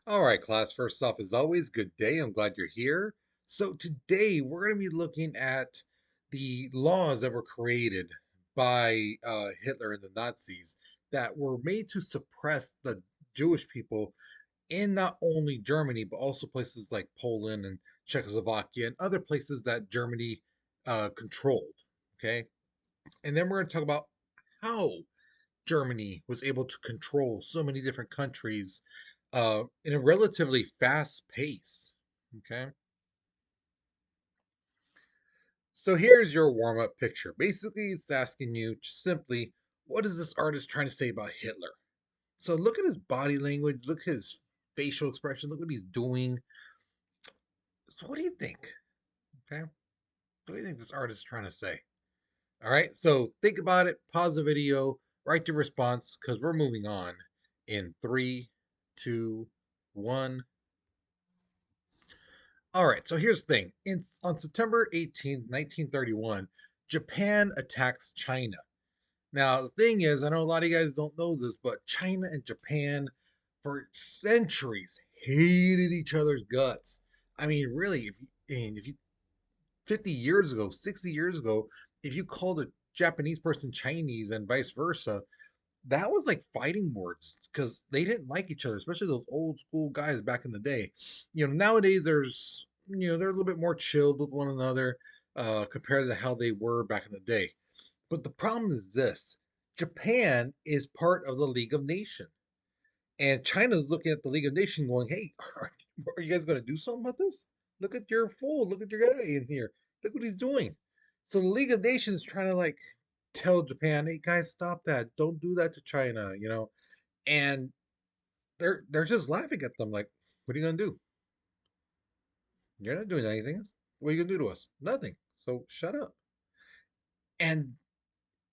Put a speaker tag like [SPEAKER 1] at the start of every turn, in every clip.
[SPEAKER 1] All right, class. First off, as always, good day. I'm glad you're here. So, today we're going to be looking at the laws that were created by Hitler and the Nazis that were made to suppress the Jewish people in not only Germany, but also places like Poland and Czechoslovakia and other places that Germany controlled. Okay. And then we're going to talk about how Germany was able to control so many different countries in a relatively fast pace. Okay. So here's your warm up picture. Basically, it's asking you simply, what is this artist trying to say about Hitler? So look at his body language, look at his facial expression, look what he's doing. So what do you think? Okay. What do you think this artist is trying to say? All right. So think about it, pause the video, write your response, because we're moving on in three, two, one. All right, so here's the thing. On September 18th, 1931, Japan attacks China. Now, the thing is, I know a lot of you guys don't know this, but China and Japan for centuries hated each other's guts. I mean, really, if you 50 years ago, 60 years ago, if you called a Japanese person Chinese and vice versa, that was like fighting words because they didn't like each other, especially those old school guys back in the day. Nowadays they're a little bit more chilled with one another compared to how they were back in the day. But the problem is this: Japan is part of the League of Nations, and China is looking at the League of Nations, going, "Hey, are you guys going to do something about this? Look at your fool! Look at your guy in here! Look what he's doing!" So the League of Nations is trying to like tell Japan, "Hey guys, stop that! Don't do that to China," and they're just laughing at them like, "What are you gonna do? You're not doing anything. What are you gonna do to us? Nothing. So shut up." And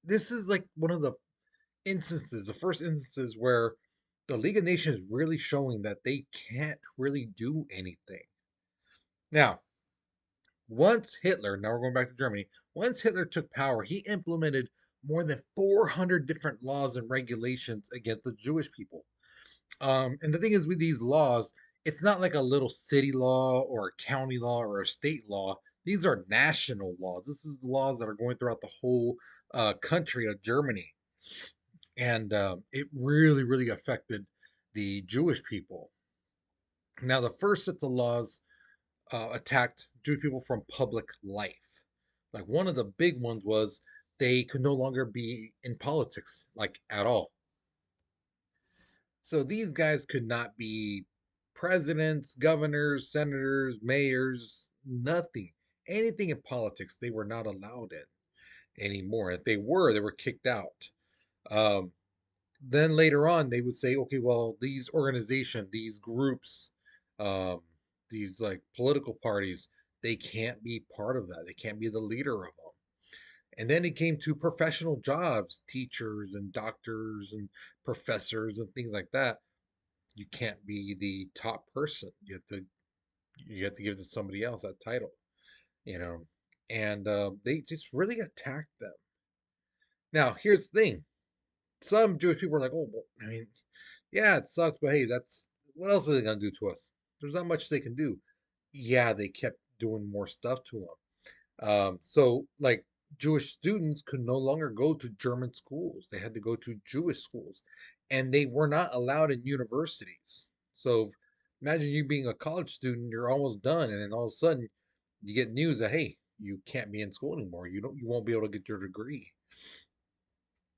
[SPEAKER 1] this is like one of the first instances where the League of Nations is really showing that they can't really do anything. Now, now we're going back to Germany, once Hitler took power, he implemented more than 400 different laws and regulations against the Jewish people. And the thing is, with these laws, it's not like a little city law or a county law or a state law. These are national laws. This is the laws that are going throughout the whole country of Germany. And it really, really affected the Jewish people. Now, the first sets of laws attacked Jewish people from public life. Like one of the big ones was they could no longer be in politics, like at all. So these guys could not be presidents, governors, senators, mayors, nothing. Anything in politics they were not allowed in anymore. If they were kicked out. Um, then later on, they would say, okay, well, these organizations, these groups, um, these like political parties, they can't be part of that. They can't be the leader of them. And then it came to professional jobs, teachers and doctors and professors and things like that. You can't be the top person. You have to give to somebody else that title, you know. And they just really attacked them. Now, here's the thing: some Jewish people are like, "Oh, well, I mean, yeah, it sucks, but hey, that's what else are they gonna do to us? There's not much they can do." Yeah, they kept doing more stuff to them. So, like, Jewish students could no longer go to German schools; they had to go to Jewish schools, and they were not allowed in universities. So, imagine you being a college student, you're almost done, and then all of a sudden, you get news that hey, you can't be in school anymore. You won't be able to get your degree.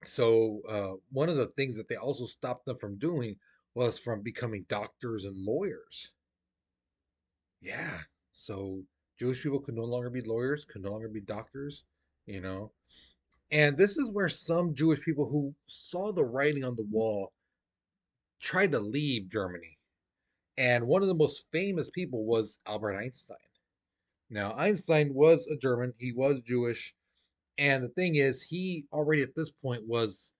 [SPEAKER 1] So one of the things that they also stopped them from doing was from becoming doctors and lawyers. Yeah. So Jewish people could no longer be lawyers, could no longer be doctors, you know. And this is where some Jewish people who saw the writing on the wall tried to leave Germany. And one of the most famous people was Albert Einstein. Now, Einstein was a German, he was Jewish. And the thing is, he already at this point was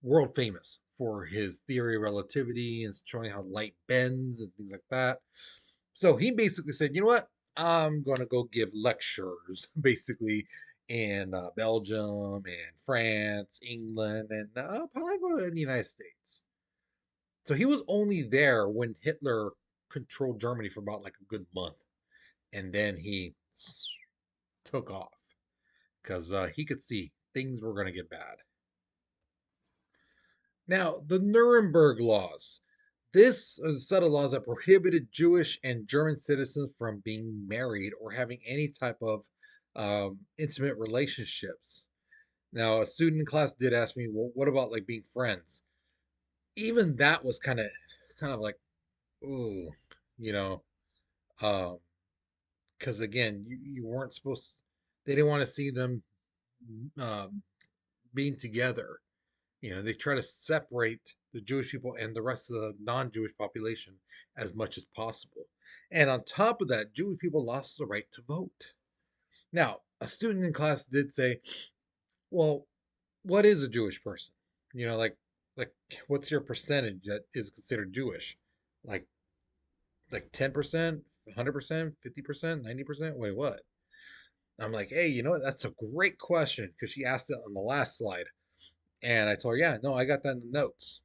[SPEAKER 1] world famous for his theory of relativity and showing how light bends and things like that. So he basically said, you know what? I'm going to go give lectures basically in Belgium and France, England, and I'll probably go to the United States. So he was only there when Hitler control Germany for about like a good month, and then he took off because he could see things were going to get bad. Now, the Nuremberg laws. This is a set of laws that prohibited Jewish and German citizens from being married or having any type of intimate relationships. Now, a student in class did ask me, "Well, what about like being friends?" Even that was kind of like, ooh, you know, um, because again, you weren't supposed. They didn't want to see them um, being together. They try to separate the Jewish people and the rest of the non-Jewish population as much as possible. And on top of that, Jewish people lost the right to vote. Now, a student in class did say, "Well, what is a Jewish person? Like what's your percentage that is considered Jewish? Like like 10%, 100%, 50%, 90%? Wait, what?" I'm like, "Hey, you know what? That's a great question," because she asked it on the last slide. And I told her, "Yeah, no, I got that in the notes."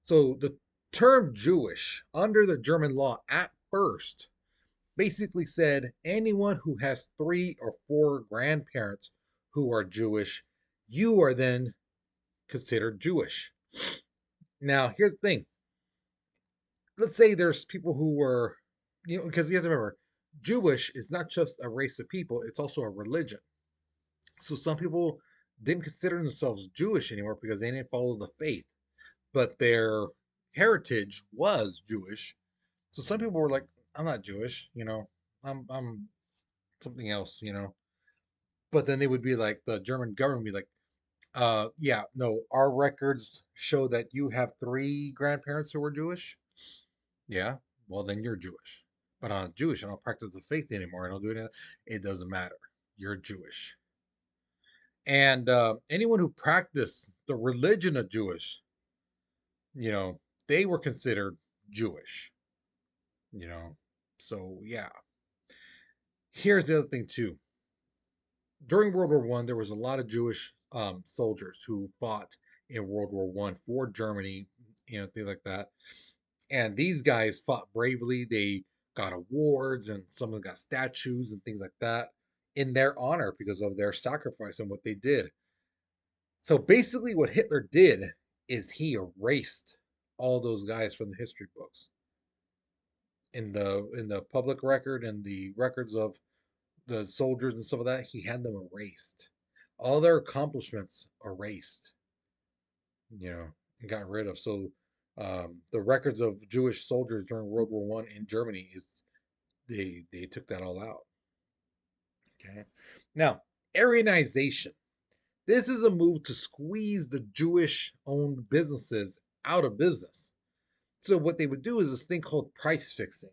[SPEAKER 1] So the term Jewish under the German law at first basically said anyone who has 3 or 4 grandparents who are Jewish, you are then considered Jewish. Now, here's the thing. Let's say there's people who were, because you have to remember, Jewish is not just a race of people, it's also a religion. So some people didn't consider themselves Jewish anymore because they didn't follow the faith, but their heritage was Jewish. So some people were like, "I'm not Jewish, I'm something else." But then they would be like, the German government would be like, yeah, no, our records show that you have 3 grandparents who were Jewish. Yeah, well then you're Jewish. But I'm not Jewish. I don't practice the faith anymore. I don't do it. It doesn't matter. You're Jewish. And anyone who practiced the religion of Jewish, you know, they were considered Jewish. You know, so yeah. Here's the other thing too. During World War One, there was a lot of Jewish soldiers who fought in World War One for Germany, things like that. And these guys fought bravely. They got awards, and some of them got statues and things like that in their honor because of their sacrifice and what they did. So basically, what Hitler did is he erased all those guys from the history books in the public record and the records of the soldiers and some of that. He had them erased, all their accomplishments erased, and got rid of. So the records of Jewish soldiers during World War One in Germany is they took that all out. Okay, now Aryanization. This is a move to squeeze the Jewish-owned businesses out of business. So what they would do is this thing called price fixing.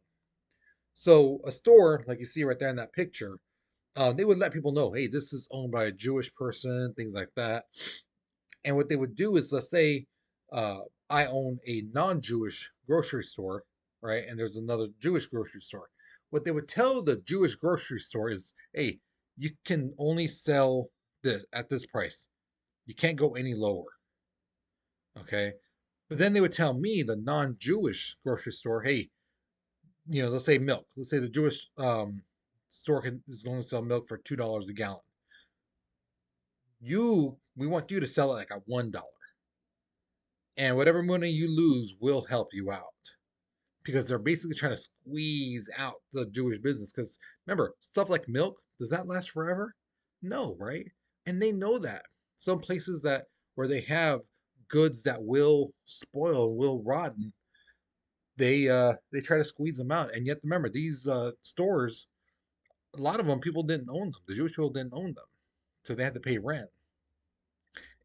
[SPEAKER 1] So a store, like you see right there in that picture, they would let people know, hey, this is owned by a Jewish person, things like that. And what they would do is, let's say, uh, I own a non-Jewish grocery store, right? And there's another Jewish grocery store. What they would tell the Jewish grocery store is, hey, you can only sell this at this price. You can't go any lower. Okay. But then they would tell me, the non-Jewish grocery store, hey, let's say milk. Let's say the Jewish store is going to sell milk for $2 a gallon. We want you to sell it like at $1, and whatever money you lose will help you out, because they're basically trying to squeeze out the Jewish business. Because remember, stuff like milk, does that last forever? No, right? And they know that. Some places that where they have goods that will spoil, will rotten, they try to squeeze them out. And yet, remember, these stores, a lot of them, people didn't own them. The Jewish people didn't own them, so they had to pay rent.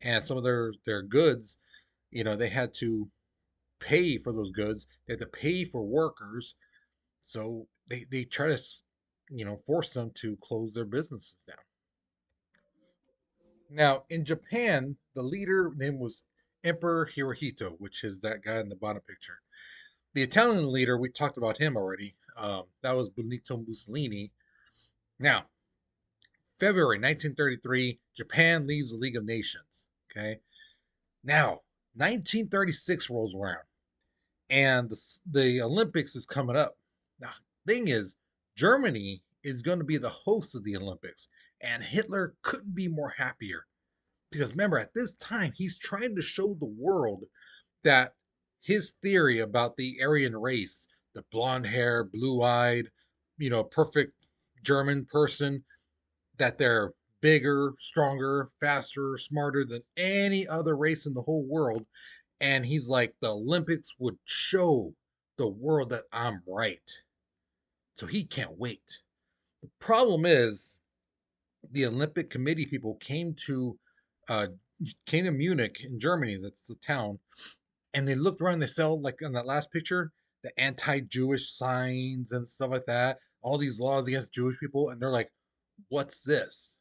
[SPEAKER 1] And some of their goods, they had to pay for those goods. They had to pay for workers. So they try to, force them to close their businesses down. Now, in Japan, the leader name was Emperor Hirohito, which is that guy in the bottom picture. The Italian leader, we talked about him already. That was Benito Mussolini. Now, February 1933, Japan leaves the League of Nations. Okay. Now, 1936 rolls around, and the Olympics is coming up. Thing is, Germany is going to be the host of the Olympics, and Hitler couldn't be more happier because remember, at this time, he's trying to show the world that his theory about the Aryan race, the blonde hair, blue eyed, perfect German person, that they're bigger, stronger, faster, smarter than any other race in the whole world. And he's like, the Olympics would show the world that I'm right. So he can't wait. The problem is the Olympic Committee people uh, came to Munich in Germany. That's the town, and they looked around. They saw like on that last picture the anti-Jewish signs and stuff like that. All these laws against Jewish people, and they're like, "What's this?"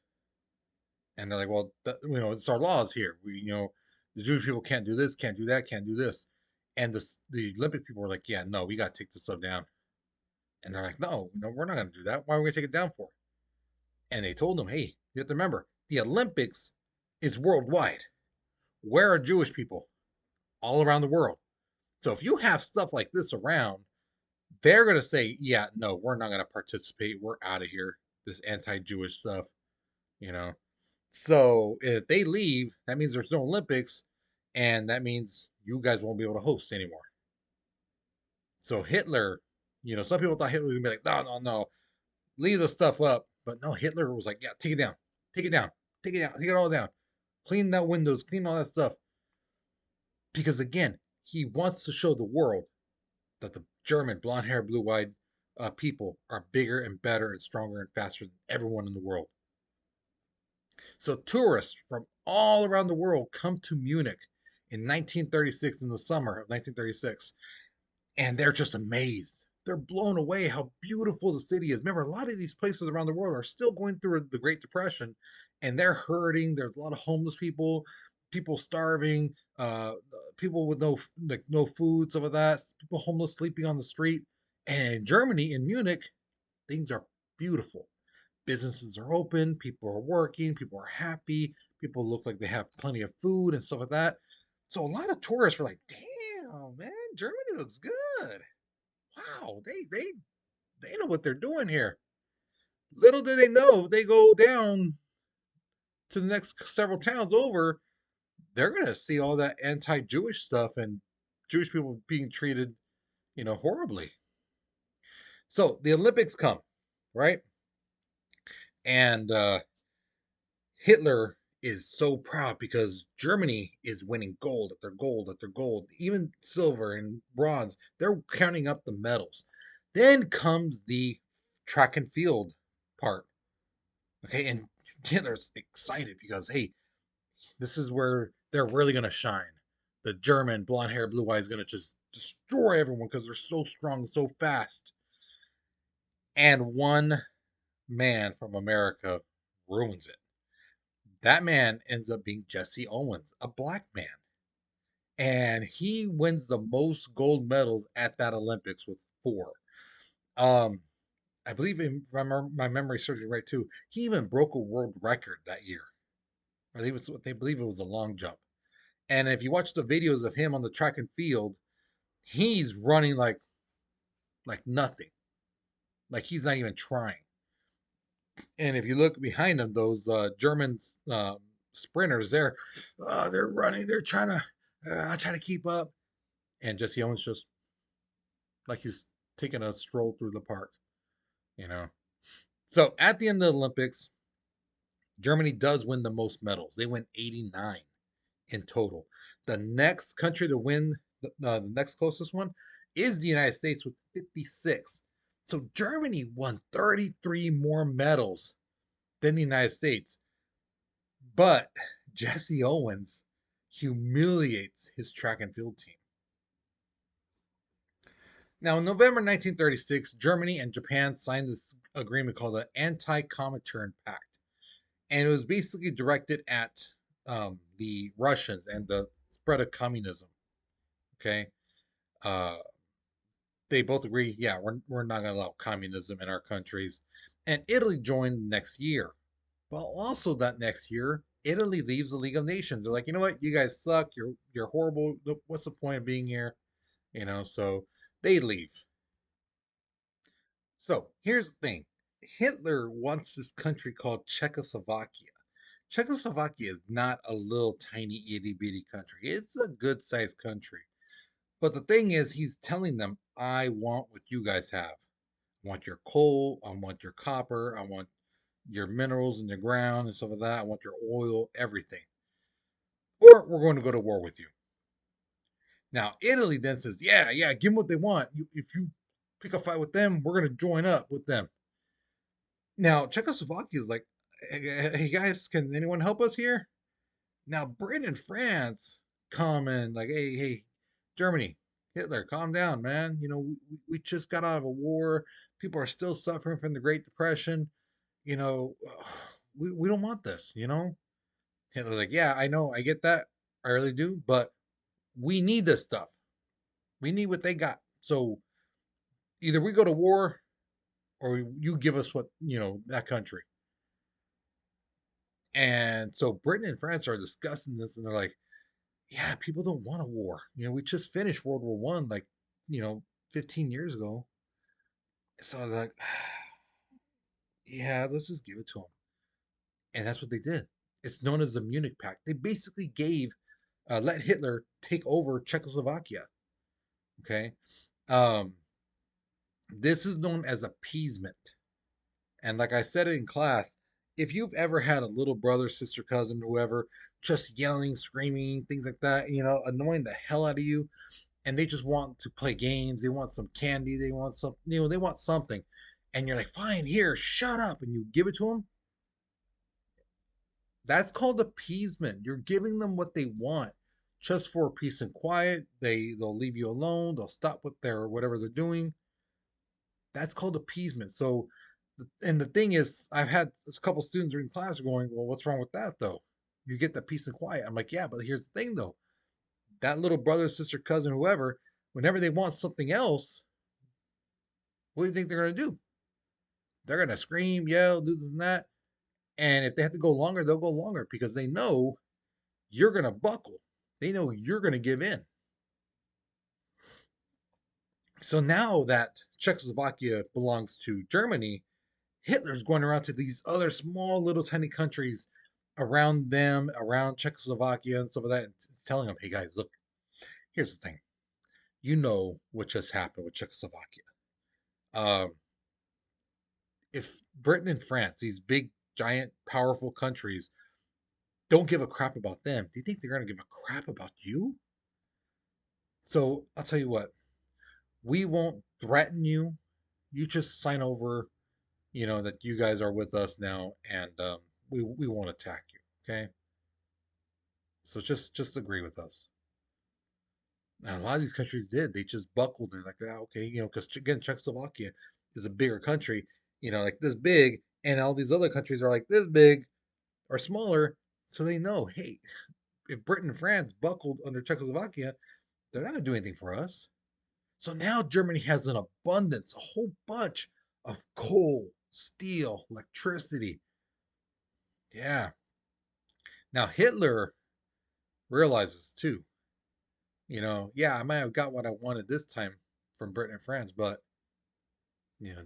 [SPEAKER 1] And they're like, "Well, it's our laws here. The Jewish people can't do this, can't do that, can't do this." And the Olympic people were like, "Yeah, no, we got to take this stuff down." And they're like, "No, no, we're not going to do that. Why are we going to take it down for?" And they told them, "Hey, you have to remember, the Olympics is worldwide. Where are Jewish people? All around the world. So if you have stuff like this around, they're going to say, yeah, no, we're not going to participate. We're out of here. This anti-Jewish stuff, you know." So if they leave, that means there's no Olympics, and that means you guys won't be able to host anymore. So Hitler, some people thought Hitler would be like, no, no, no, leave the stuff up. But no, Hitler was like, yeah, take it down, take it down, take it down, take it all down. Clean that windows, clean all that stuff. Because again, he wants to show the world that the German blonde hair, blue eyed people are bigger and better and stronger and faster than everyone in the world. So tourists from all around the world come to Munich in 1936, in the summer of 1936, and they're just amazed. They're blown away how beautiful the city is. Remember, a lot of these places around the world are still going through the Great Depression, and they're hurting. There's a lot of homeless people, people starving, people with no food, some of that, people homeless sleeping on the street. And in Germany, in Munich, things are beautiful. Businesses are open, people are working, people are happy, people look like they have plenty of food and stuff like that. So a lot of tourists were like, "Damn, man, Germany looks good. Wow, they know what they're doing here." Little do they know, if they go down to the next several towns over, they're gonna see all that anti-Jewish stuff and Jewish people being treated, horribly. So the Olympics come, right? And Hitler is so proud because Germany is winning gold after gold after gold, even silver and bronze. They're counting up the medals. Then comes the track and field part. Okay, and Hitler's excited because, hey, this is where they're really going to shine. The German blonde hair, blue eyes going to just destroy everyone because they're so strong, so fast. And one man from America ruins it. That man ends up being Jesse Owens, a black man. And he wins the most gold medals at that Olympics with four. Um, I believe, if my memory serves me right too, he even broke a world record that year. I think they believe it was a long jump. And if you watch the videos of him on the track and field, he's running like nothing, like he's not even trying. And if you look behind him, those German sprinters, they're running, they're trying to keep up. And Jesse Owens just like he's taking a stroll through the park, you know. So at the end of the Olympics, Germany does win the most medals. They win 89 in total. The next country to win, the next closest one, is the United States with 56. So Germany won 33 more medals than the United States. But Jesse Owens humiliates his track and field team. Now, in November 1936, Germany and Japan signed this agreement called the Anti-Comintern Pact, and it was basically directed at the Russians and the spread of communism. Okay, uh, they both agree, yeah, we're not going to allow communism in our countries, and Italy joined next year. But also that next year, Italy leaves the League of Nations. They're like, you know what, you guys suck. You're horrible. What's the point of being here? So they leave. So here's the thing: Hitler wants this country called Czechoslovakia. Czechoslovakia is not a little tiny itty bitty country. It's a good sized country. But the thing is, he's telling them, I want what you guys have. I want your coal. I want your copper. I want your minerals in the ground and stuff like that. I want your oil, everything. Or we're going to go to war with you. Now, Italy then says, yeah, yeah, give them what they want. If you pick a fight with them, we're going to join up with them. Now, Czechoslovakia is like, hey guys, can anyone help us here? Now, Britain and France come and like, hey, Germany, Hitler, calm down, man. We just got out of a war. People are still suffering from the Great Depression. You know, we don't want this. Hitler's like, yeah, I know, I get that. I really do. But we need this stuff. We need what they got. So either we go to war or you give us that country. And so Britain and France are discussing this and they're like, yeah, people don't want a war. We just finished World War One, like, 15 years ago. So I was like, yeah, let's just give it to them. And that's what they did. It's known as the Munich Pact. They basically let Hitler take over Czechoslovakia. Okay. Um, this is known as appeasement. And like I said in class, if you've ever had a little brother, sister, cousin, whoever, just yelling, screaming, things like that, annoying the hell out of you, and they just want to play games, they want some candy, they want they want something, and you're like, fine, here, shut up, and you give it to them. That's called appeasement. You're giving them what they want just for peace and quiet. They'll leave you alone. They'll stop with their whatever they're doing. That's called appeasement. So, and the thing is, I've had a couple students in class going, well, what's wrong with that though? You get the peace and quiet. I'm like, yeah, but here's the thing though. That little brother, sister, cousin, whoever, whenever they want something else, what do you think they're gonna do? They're gonna scream, yell, do this and that. And if they have to go longer, they'll go longer because they know you're gonna buckle. They know you're gonna give in. So now that Czechoslovakia belongs to Germany, Hitler's going around to these other small little tiny countries around them, around Czechoslovakia and stuff like that, and telling them, hey guys, look, here's the thing. You know what just happened with Czechoslovakia. Um, if Britain and France, these big, giant, powerful countries, don't give a crap about them, do you think they're going to give a crap about you? So I'll tell you what, we won't threaten you. You just sign over, that you guys are with us now, and we won't attack you. Okay, so just agree with us. And a lot of these countries did. They just buckled. They're like, ah, okay, because again, Czechoslovakia is a bigger country, like this big, and all these other countries are like this big or smaller. So they know, hey, if Britain and France buckled under Czechoslovakia, they're not going to do anything for us. So now Germany has an abundance, a whole bunch of coal, steel, electricity. Yeah. Now Hitler realizes too, yeah, I might have got what I wanted this time from Britain and France, but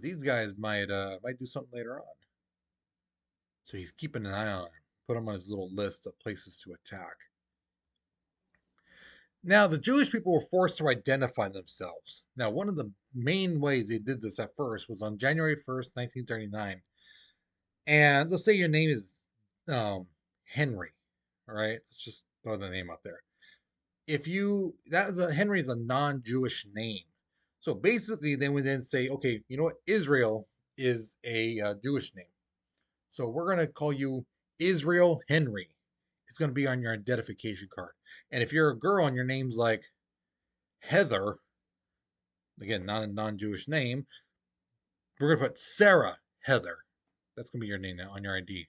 [SPEAKER 1] these guys might do something later on. So he's keeping an eye on them, put them on his little list of places to attack. Now, the Jewish people were forced to identify themselves. Now, one of the main ways they did this at first was on January 1st, 1939. And let's say your name is Henry. All right, let's just throw the name out there. If you that is a Henry is a non-Jewish name, so basically they would then say, okay, you know what, Israel is a Jewish name, so we're gonna call you Israel Henry. It's gonna be on your identification card. And if you're a girl and your name's like Heather, again, not a non-Jewish name, we're gonna put Sarah Heather. That's gonna be your name now on your ID.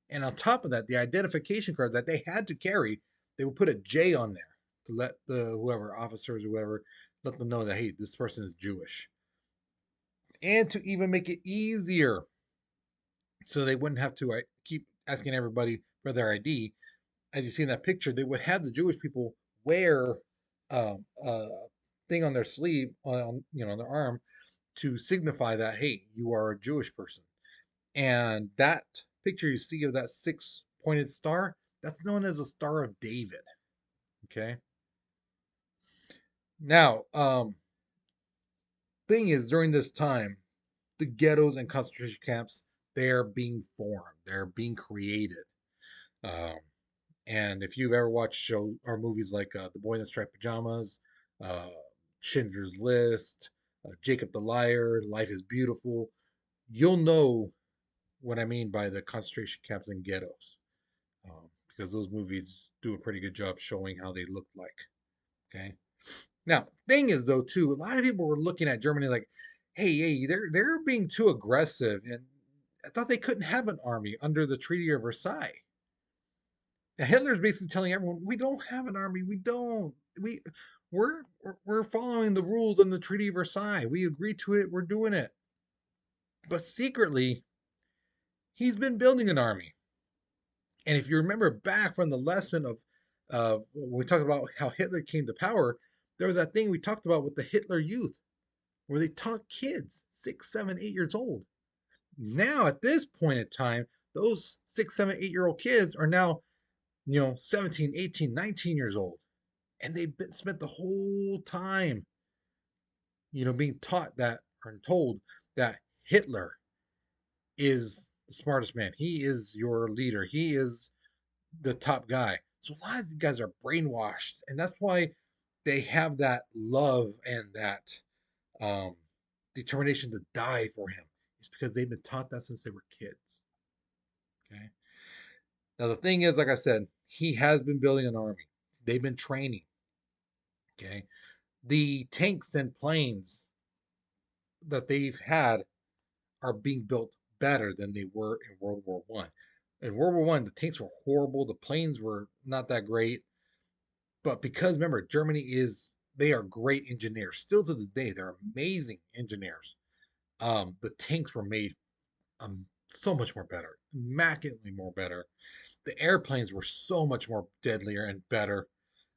[SPEAKER 1] And on top of that, the identification card that they had to carry, they would put a J on there to let the whoever officers or whatever let them know that, hey, this person is Jewish, and to even make it easier, so they wouldn't have to keep asking everybody for their ID. As you see in that picture, they would have the Jewish people wear a thing on their sleeve, on their arm, to signify that, hey, you are a Jewish person. And that picture you see of that six pointed star, that's known as a Star of David. Okay. Now, thing is, during this time, the ghettos and concentration camps, they're being formed, they're being created. Um, and if you've ever watched show or movies like The Boy in the Striped Pajamas, uh, Schindler's List, Jacob the Liar, Life is Beautiful, you'll know what I mean by the concentration camps and ghettos, because those movies do a pretty good job showing how they looked like. Okay. Now, thing is though, too, a lot of people were looking at Germany like, hey, they're being too aggressive, and I thought they couldn't have an army under the Treaty of Versailles. Now, Hitler's basically telling everyone, we don't have an army. We don't. We're following the rules on the Treaty of Versailles. We agreed to it. We're doing it. But secretly, he's been building an army. And if you remember back from the lesson of when we talked about how Hitler came to power, there was that thing we talked about with the Hitler Youth, where they taught kids 6, 7, 8 years old. Now, at this point in time, those 6, 7, 8 year old kids are now, 17, 18, 19 years old. And they've spent the whole time, being taught that or told that Hitler is the smartest man. He is your leader. He is the top guy. So a lot of these guys are brainwashed, and that's why they have that love and that um, determination to die for him. It's because they've been taught that since they were kids. Okay. Now the thing is, like I said, he has been building an army. They've been training. Okay. The tanks and planes that they've had are being built better than they were in World War One. In World War One, the tanks were horrible. The planes were not that great. But because remember, Germany is they are great engineers. Still to this day, they're amazing engineers. The tanks were made so much more better, immaculately more better. The airplanes were so much more deadlier and better.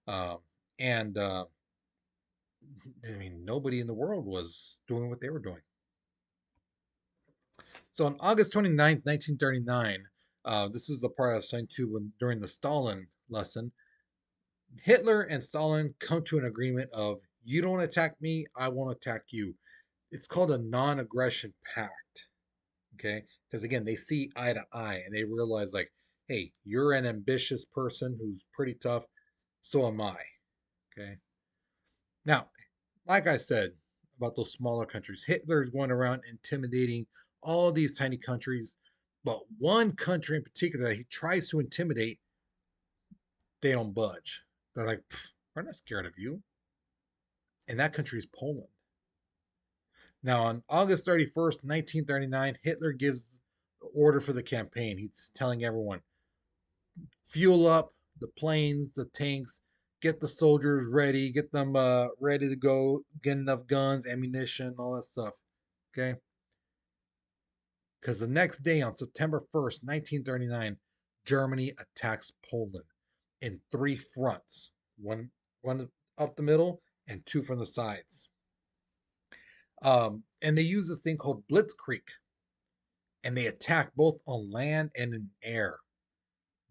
[SPEAKER 1] Um, and I mean, nobody in the world was doing what they were doing. So on August 29th, 1939, this is the part I was saying to when during the Stalin lesson, Hitler and Stalin come to an agreement of you don't attack me, I won't attack you. It's called a non-aggression pact. Okay, because again, they see eye to eye and they realize like, hey, you're an ambitious person who's pretty tough, so am I. Okay. Now, like I said about those smaller countries, Hitler's going around intimidating all these tiny countries, but one country in particular that he tries to intimidate, they don't budge. They're like, we're not scared of you. And that country is Poland. Now, on August 31st, 1939, Hitler gives the order for the campaign. He's telling everyone, fuel up the planes, the tanks, get the soldiers ready, get them ready to go, get enough guns, ammunition, all that stuff. Okay? Because the next day, on September 1st, 1939, Germany attacks Poland in three fronts, one up the middle and two from the sides. And they use this thing called Blitzkrieg, and they attack both on land and in air.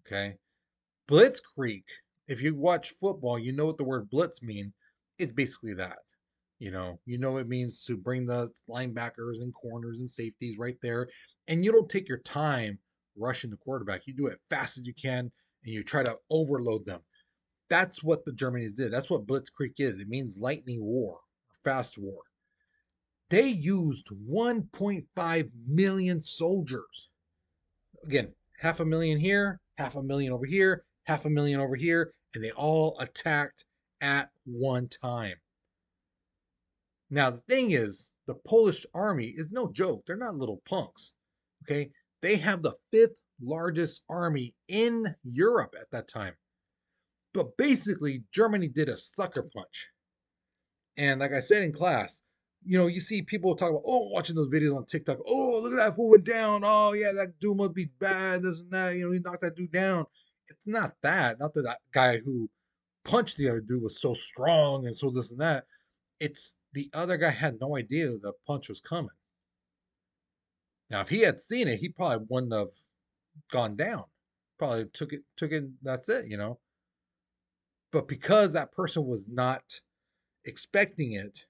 [SPEAKER 1] Okay, Blitzkrieg. If you watch football, you know what the word blitz mean. It's basically that. It means to bring the linebackers and corners and safeties right there, and you don't take your time rushing the quarterback. You do it fast as you can, and you try to overload them. That's what the Germans did. That's what Blitzkrieg is. It means lightning war, fast war. They used 1.5 million soldiers. Again, half a million here, half a million over here, half a million over here, and they all attacked at one time. Now, the thing is, the Polish army is no joke. They're not little punks. Okay. They have the fifth largest army in Europe at that time. But basically, Germany did a sucker punch. And like I said in class, you see people talk about, watching those videos on TikTok. Oh, look at that fool went down. Oh, yeah, that dude must be bad. This and that. He knocked that dude down. It's not that. Not that guy who punched the other dude was so strong and so this and that. It's the other guy had no idea the punch was coming. Now, if he had seen it, he probably wouldn't have gone down. Probably took it. That's it, you know. But because that person was not expecting it,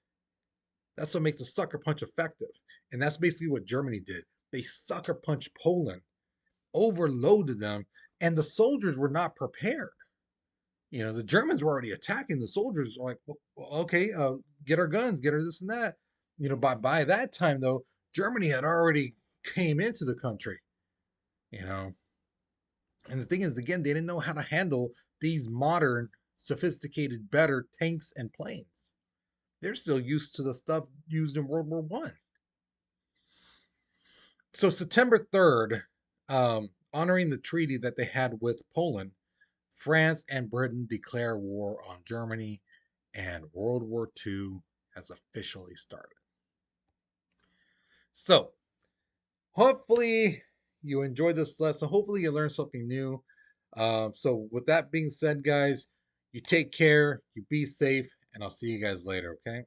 [SPEAKER 1] that's what makes a sucker punch effective. And that's basically what Germany did. They sucker punched Poland, overloaded them, and the soldiers were not prepared. You know, the Germans were already attacking. The soldiers were like, well, okay, get our guns, get our this and that. You know, by that time though, Germany had already came into the country. You know, and the thing is, again, they didn't know how to handle these modern, sophisticated, better tanks and planes. They're still used to the stuff used in World War One. So September 3rd, honoring the treaty that they had with Poland, France and Britain declare war on Germany, and World War II has officially started. So, hopefully, you enjoyed this lesson. Hopefully, you learned something new. So, with that being said, guys, you take care, you be safe, and I'll see you guys later, okay?